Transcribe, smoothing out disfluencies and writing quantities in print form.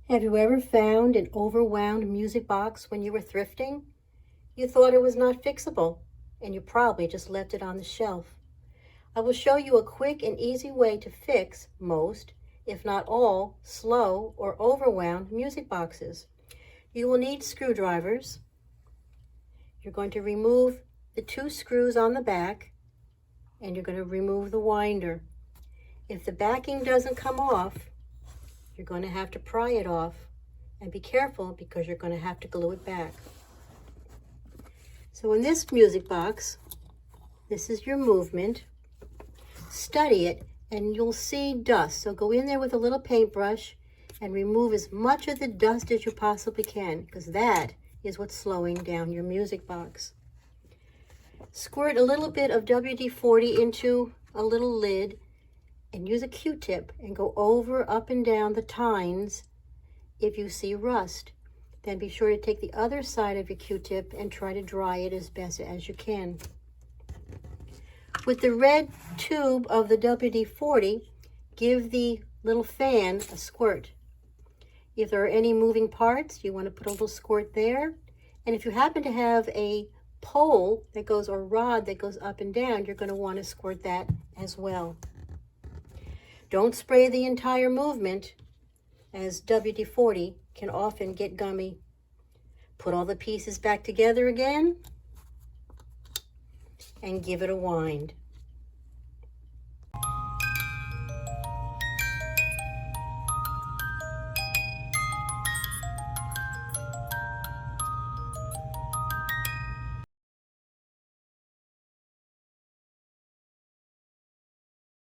Have you ever found an overwound music box when you were thrifting? You thought it was not fixable, and you probably just left it on the shelf. I will show you a quick and easy way to fix most, if not all, slow or overwound music boxes. You will need screwdrivers. You're going to remove the 2 screws on the back, and you're going to remove the winder. If the backing doesn't come off, you're going to have to pry it off, and be careful because you're going to have to glue it back. So in this music box, this is your movement. Study it and you'll see dust. So go in there with a little paintbrush and remove as much of the dust as you possibly can, because that is what's slowing down your music box. Squirt a little bit of WD-40 into a little lid and use a Q-tip and go over, up and down the tines if you see rust. Then be sure to take the other side of your Q-tip and try to dry it as best as you can. With the red tube of the WD-40, give the little fan a squirt. If there are any moving parts, you want to put a little squirt there. And if you happen to have a pole that goes, or rod that goes up and down, you're going to want to squirt that as well. Don't spray the entire movement, as WD-40 can often get gummy. Put all the pieces back together again and give it a wind.